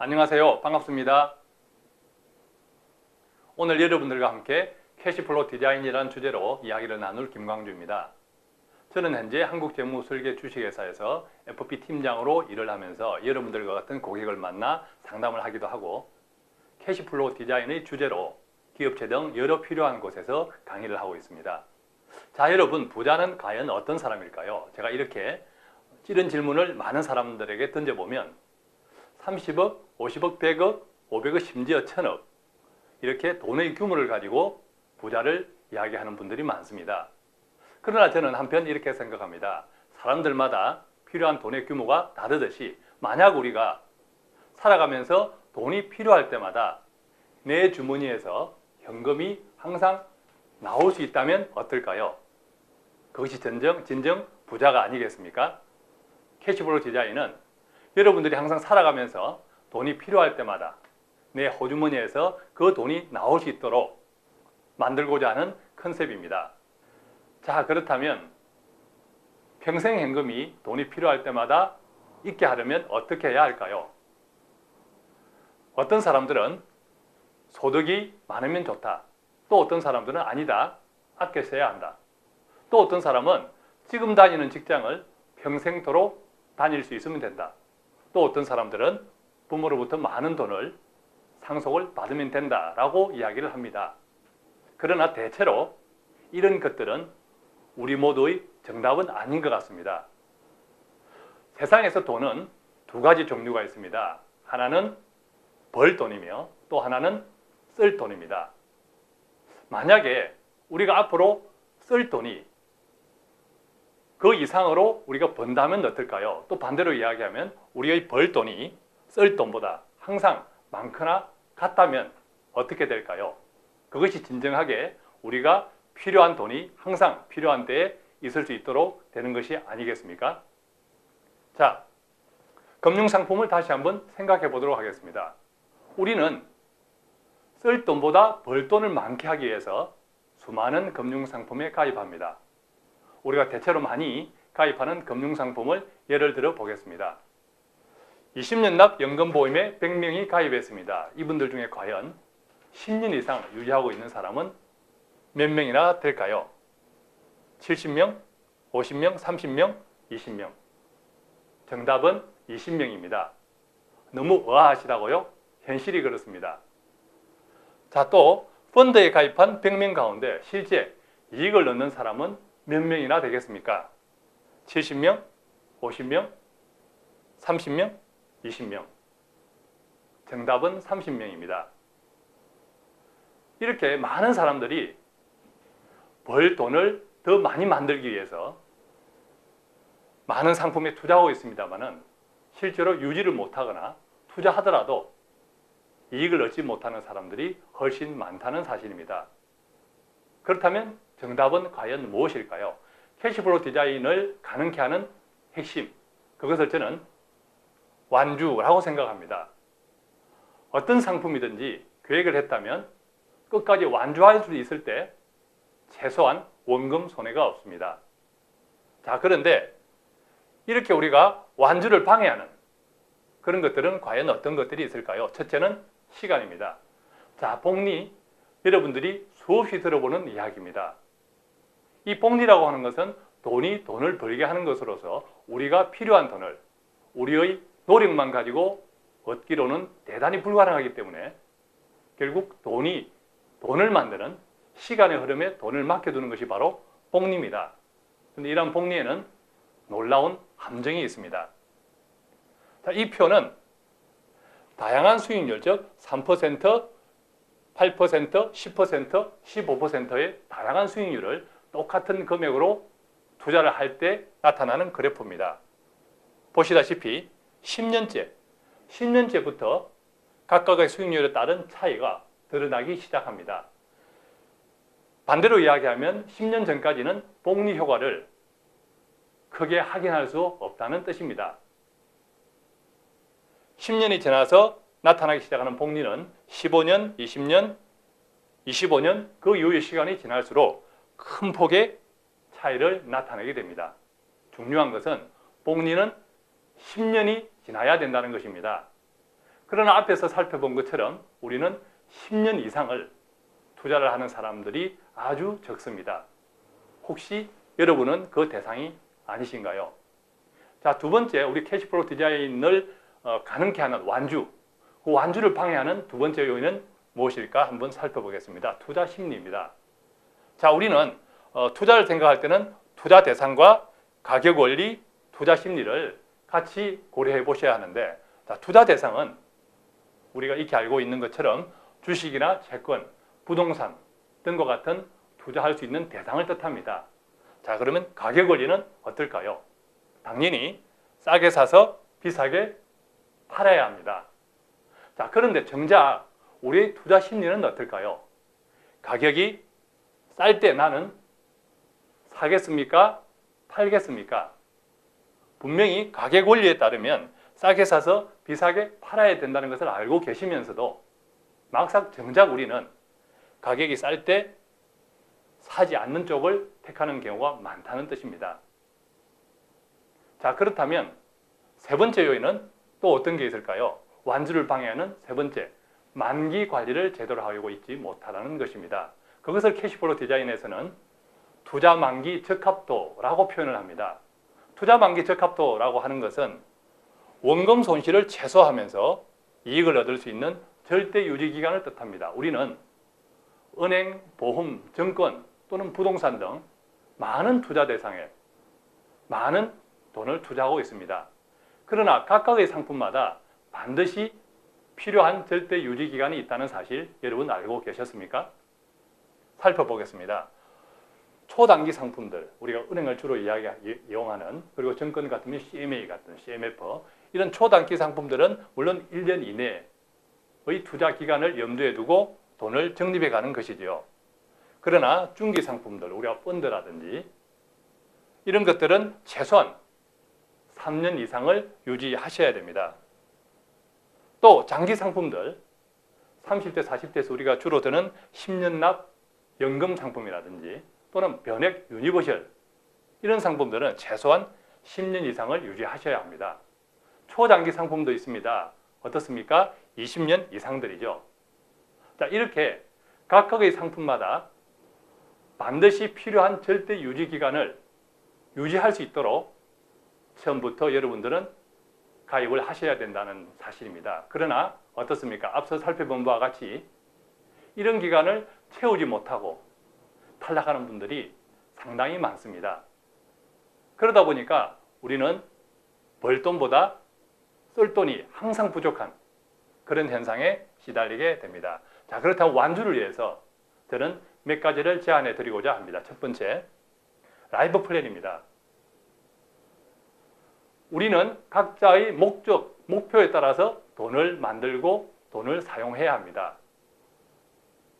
안녕하세요. 반갑습니다. 오늘 여러분들과 함께 캐시플로우 디자인이라는 주제로 이야기를 나눌 김광주입니다. 저는 현재 한국재무설계 주식회사에서 FP 팀장으로 일을 하면서 여러분들과 같은 고객을 만나 상담을 하기도 하고 캐시플로우 디자인의 주제로 기업체 등 여러 필요한 곳에서 강의를 하고 있습니다. 자, 여러분, 부자는 과연 어떤 사람일까요? 제가 이렇게 이런 질문을 많은 사람들에게 던져보면 30억, 50억, 100억, 500억, 심지어 1000억 이렇게 돈의 규모를 가지고 부자를 이야기하는 분들이 많습니다. 그러나 저는 한편 이렇게 생각합니다. 사람들마다 필요한 돈의 규모가 다르듯이 만약 우리가 살아가면서 돈이 필요할 때마다 내 주머니에서 현금이 항상 나올 수 있다면 어떨까요? 그것이 진정 부자가 아니겠습니까? 캐시플로우 디자인은 여러분들이 항상 살아가면서 돈이 필요할 때마다 내 호주머니에서 그 돈이 나올 수 있도록 만들고자 하는 컨셉입니다. 자, 그렇다면 평생 현금이 돈이 필요할 때마다 있게 하려면 어떻게 해야 할까요? 어떤 사람들은 소득이 많으면 좋다. 또 어떤 사람들은 아니다. 아껴 써야 한다. 또 어떤 사람은 지금 다니는 직장을 평생토록 다닐 수 있으면 된다. 또 어떤 사람들은 부모로부터 많은 돈을 상속을 받으면 된다라고 이야기를 합니다. 그러나 대체로 이런 것들은 우리 모두의 정답은 아닌 것 같습니다. 세상에서 돈은 두 가지 종류가 있습니다. 하나는 벌 돈이며 또 하나는 쓸 돈입니다. 만약에 우리가 앞으로 쓸 돈이 그 이상으로 우리가 번다면 어떨까요? 또 반대로 이야기하면 우리의 벌 돈이 쓸 돈보다 항상 많거나 같다면 어떻게 될까요? 그것이 진정하게 우리가 필요한 돈이 항상 필요한 때에 있을 수 있도록 되는 것이 아니겠습니까? 자, 금융상품을 다시 한번 생각해 보도록 하겠습니다. 우리는 쓸 돈보다 벌 돈을 많게 하기 위해서 수많은 금융상품에 가입합니다. 우리가 대체로 많이 가입하는 금융상품을 예를 들어 보겠습니다. 20년 납 연금보험에 100명이 가입했습니다. 이분들 중에 과연 10년 이상 유지하고 있는 사람은 몇 명이나 될까요? 70명, 50명, 30명, 20명. 정답은 20명입니다. 너무 의아하시다고요? 현실이 그렇습니다. 자, 또 펀드에 가입한 100명 가운데 실제 이익을 얻는 사람은 몇 명이나 되겠습니까? 70명, 50명, 30명, 20명. 정답은 30명입니다. 이렇게 많은 사람들이 벌 돈을 더 많이 만들기 위해서 많은 상품에 투자하고 있습니다만은 실제로 유지를 못하거나 투자하더라도 이익을 얻지 못하는 사람들이 훨씬 많다는 사실입니다. 그렇다면 정답은 과연 무엇일까요? 캐시플로우 디자인을 가능케 하는 핵심, 그것을 저는 완주라고 생각합니다. 어떤 상품이든지 계획을 했다면 끝까지 완주할 수 있을 때 최소한 원금 손해가 없습니다. 자, 그런데 이렇게 우리가 완주를 방해하는 그런 것들은 과연 어떤 것들이 있을까요? 첫째는 시간입니다. 자, 복리, 여러분들이 수없이 들어보는 이야기입니다. 이 복리라고 하는 것은 돈이 돈을 벌게 하는 것으로서 우리가 필요한 돈을 우리의 노력만 가지고 얻기로는 대단히 불가능하기 때문에 결국 돈을 만드는 시간의 흐름에 돈을 맡겨두는 것이 바로 복리입니다. 그런데 이러한 복리에는 놀라운 함정이 있습니다. 자, 이 표는 다양한 수익률, 즉 3%, 8%, 10%, 15%의 다양한 수익률을 똑같은 금액으로 투자를 할 때 나타나는 그래프입니다. 보시다시피 10년째부터 각각의 수익률에 따른 차이가 드러나기 시작합니다. 반대로 이야기하면 10년 전까지는 복리 효과를 크게 확인할 수 없다는 뜻입니다. 10년이 지나서 나타나기 시작하는 복리는 15년, 20년, 25년 그 이후의 시간이 지날수록 큰 폭의 차이를 나타내게 됩니다. 중요한 것은 복리는 10년이 지나야 된다는 것입니다. 그러나 앞에서 살펴본 것처럼 우리는 10년 이상을 투자를 하는 사람들이 아주 적습니다. 혹시 여러분은 그 대상이 아니신가요? 자, 두 번째, 우리 캐시플로우 디자인을 가능케 하는 완주, 그 완주를 방해하는 두 번째 요인은 무엇일까 한번 살펴보겠습니다. 투자 심리입니다. 자, 우리는 투자를 생각할 때는 투자 대상과 가격 원리, 투자 심리를 같이 고려해 보셔야 하는데, 자, 투자 대상은 우리가 익히 알고 있는 것처럼 주식이나 채권, 부동산 등과 같은 투자할 수 있는 대상을 뜻합니다. 자, 그러면 가격 원리는 어떨까요? 당연히 싸게 사서 비싸게 팔아야 합니다. 자, 그런데 정작 우리의 투자 심리는 어떨까요? 가격이 쌀 때 나는 사겠습니까? 팔겠습니까? 분명히 가격 원리에 따르면 싸게 사서 비싸게 팔아야 된다는 것을 알고 계시면서도 막상 정작 우리는 가격이 쌀 때 사지 않는 쪽을 택하는 경우가 많다는 뜻입니다. 자, 그렇다면 세 번째 요인은 또 어떤 게 있을까요? 완주를 방해하는 세 번째, 만기 관리를 제대로 하고 있지 못하다는 것입니다. 그것을 캐시플로우 디자인에서는 투자 만기 적합도라고 표현을 합니다. 투자 만기 적합도라고 하는 것은 원금 손실을 최소화하면서 이익을 얻을 수 있는 절대 유지 기간을 뜻합니다. 우리는 은행, 보험, 증권 또는 부동산 등 많은 투자 대상에 많은 돈을 투자하고 있습니다. 그러나 각각의 상품마다 반드시 필요한 절대 유지 기간이 있다는 사실 여러분 알고 계셨습니까? 살펴보겠습니다. 초단기 상품들, 우리가 은행을 주로 이용하는, 그리고 증권 같으면 CMA 같은 CMF, 이런 초단기 상품들은 물론 1년 이내의 투자 기간을 염두에 두고 돈을 적립해 가는 것이지요. 그러나 중기 상품들, 우리가 펀드라든지 이런 것들은 최소한 3년 이상을 유지하셔야 됩니다. 또 장기 상품들, 30대, 40대에서 우리가 주로 드는 10년 납 연금 상품이라든지 또는 변액 유니버셜, 이런 상품들은 최소한 10년 이상을 유지하셔야 합니다. 초장기 상품도 있습니다. 어떻습니까? 20년 이상들이죠. 자, 이렇게 각각의 상품마다 반드시 필요한 절대 유지 기간을 유지할 수 있도록 처음부터 여러분들은 가입을 하셔야 된다는 사실입니다. 그러나 어떻습니까? 앞서 살펴본 바와 같이 이런 기간을 채우지 못하고 탈락하는 분들이 상당히 많습니다. 그러다 보니까 우리는 벌 돈보다 쓸 돈이 항상 부족한 그런 현상에 시달리게 됩니다. 자, 그렇다면 완주를 위해서 저는 몇 가지를 제안해 드리고자 합니다. 첫 번째, 라이프 플랜입니다. 우리는 각자의 목적, 목표에 따라서 돈을 만들고 돈을 사용해야 합니다.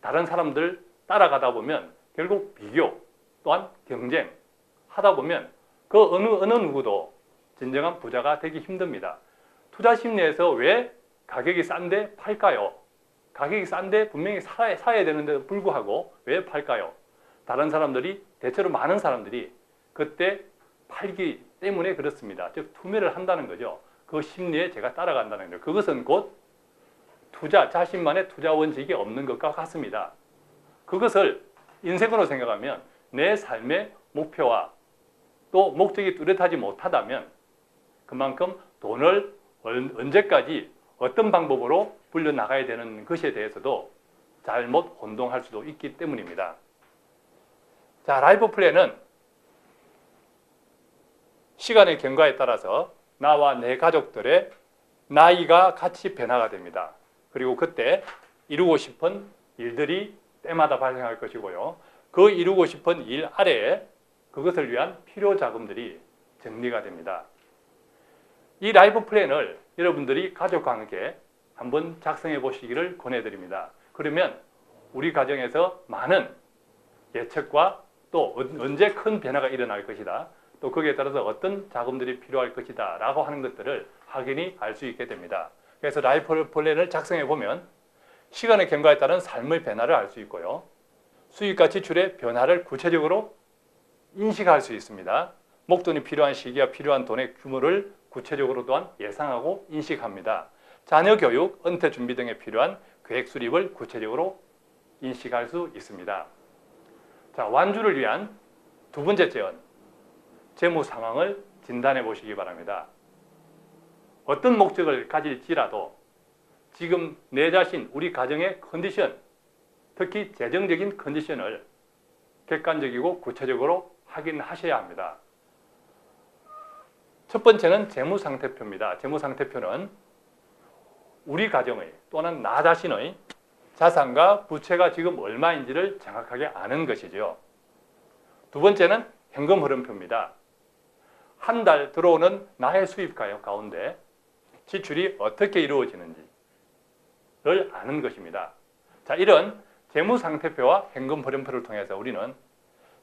다른 사람들 따라가다 보면 결국 비교 또한 경쟁 하다 보면 그 어느 누구도 진정한 부자가 되기 힘듭니다. 투자 심리에서 왜 가격이 싼데 팔까요? 가격이 싼데 분명히 사야 되는데도 불구하고 왜 팔까요? 다른 사람들이, 대체로 많은 사람들이 그때 팔기 때문에 그렇습니다. 즉 투매를 한다는 거죠. 그 심리에 제가 따라간다는 거죠. 그것은 곧 투자, 자신만의 투자 원칙이 없는 것과 같습니다. 그것을 인생으로 생각하면 내 삶의 목표와 또 목적이 뚜렷하지 못하다면 그만큼 돈을 언제까지 어떤 방법으로 불려나가야 되는 것에 대해서도 잘못 혼동할 수도 있기 때문입니다. 자, 라이프 플랜은 시간의 경과에 따라서 나와 내 가족들의 나이가 같이 변화가 됩니다. 그리고 그때 이루고 싶은 일들이 때마다 발생할 것이고요. 그 이루고 싶은 일 아래에 그것을 위한 필요 자금들이 정리가 됩니다. 이 라이프 플랜을 여러분들이 가족과 함께 한번 작성해 보시기를 권해드립니다. 그러면 우리 가정에서 많은 예측과 또 언제 큰 변화가 일어날 것이다, 또 거기에 따라서 어떤 자금들이 필요할 것이다 라고 하는 것들을 확연히 알 수 있게 됩니다. 그래서 라이프 플랜을 작성해 보면 시간의 경과에 따른 삶의 변화를 알 수 있고요. 수익과 지출의 변화를 구체적으로 인식할 수 있습니다. 목돈이 필요한 시기와 필요한 돈의 규모를 구체적으로 또한 예상하고 인식합니다. 자녀 교육, 은퇴 준비 등에 필요한 계획 수립을 구체적으로 인식할 수 있습니다. 자, 완주를 위한 두 번째 제언, 재무 상황을 진단해 보시기 바랍니다. 어떤 목적을 가질지라도 지금 내 자신, 우리 가정의 컨디션, 특히 재정적인 컨디션을 객관적이고 구체적으로 확인하셔야 합니다. 첫 번째는 재무상태표입니다. 재무상태표는 우리 가정의 또는 나 자신의 자산과 부채가 지금 얼마인지를 정확하게 아는 것이죠. 두 번째는 현금 흐름표입니다. 한 달 들어오는 나의 수입 가운데 지출이 어떻게 이루어지는지를 아는 것입니다. 자, 이런 재무상태표와 현금 흐름표를 통해서 우리는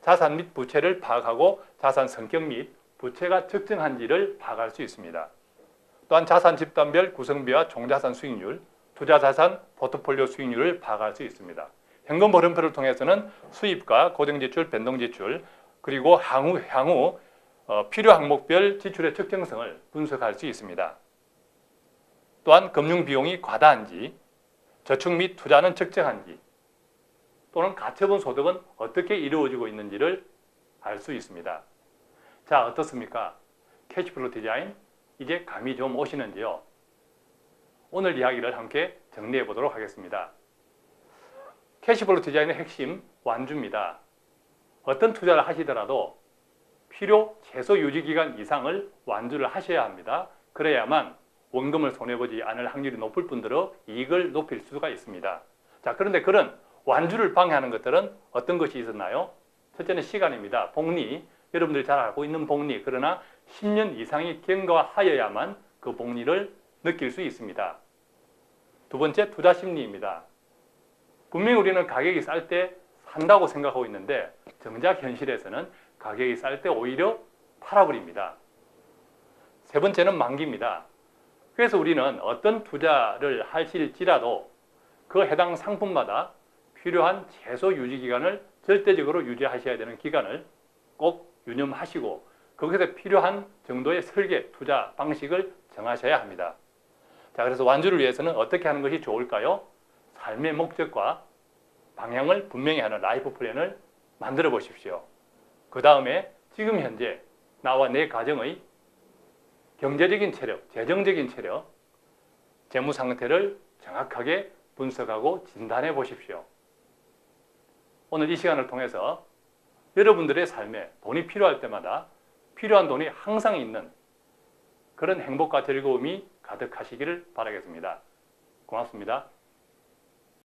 자산 및 부채를 파악하고 자산 성격 및 부채가 적정한지를 파악할 수 있습니다. 또한 자산 집단별 구성비와 총자산 수익률, 투자자산 포트폴리오 수익률을 파악할 수 있습니다. 현금 흐름표를 통해서는 수입과 고정지출, 변동지출, 그리고 향후 필요 항목별 지출의 적정성을 분석할 수 있습니다. 또한 금융비용이 과다한지, 저축 및 투자는 적정한지, 또는 가처분 소득은 어떻게 이루어지고 있는지를 알 수 있습니다. 자, 어떻습니까? 캐시플로우 디자인, 이제 감이 좀 오시는지요? 오늘 이야기를 함께 정리해 보도록 하겠습니다. 캐시플로우 디자인의 핵심, 완주입니다. 어떤 투자를 하시더라도 필요 최소 유지기간 이상을 완주를 하셔야 합니다. 그래야만 원금을 손해보지 않을 확률이 높을 뿐더러 이익을 높일 수가 있습니다. 자, 그런데 그런 완주를 방해하는 것들은 어떤 것이 있었나요? 첫째는 시간입니다. 복리, 여러분들이 잘 알고 있는 복리, 그러나 10년 이상이 경과하여야만 그 복리를 느낄 수 있습니다. 두 번째, 투자 심리입니다. 분명히 우리는 가격이 쌀 때 산다고 생각하고 있는데 정작 현실에서는 가격이 쌀 때 오히려 팔아버립니다. 세 번째는 만기입니다. 그래서 우리는 어떤 투자를 하실지라도 그 해당 상품마다 필요한 최소 유지기간을 절대적으로 유지하셔야 되는 기간을 꼭 유념하시고 거기서 필요한 정도의 설계, 투자 방식을 정하셔야 합니다. 자, 그래서 완주를 위해서는 어떻게 하는 것이 좋을까요? 삶의 목적과 방향을 분명히 하는 라이프 플랜을 만들어 보십시오. 그 다음에 지금 현재 나와 내 가정의 경제적인 체력, 재정적인 체력, 재무 상태를 정확하게 분석하고 진단해 보십시오. 오늘 이 시간을 통해서 여러분들의 삶에 돈이 필요할 때마다 필요한 돈이 항상 있는 그런 행복과 즐거움이 가득하시기를 바라겠습니다. 고맙습니다.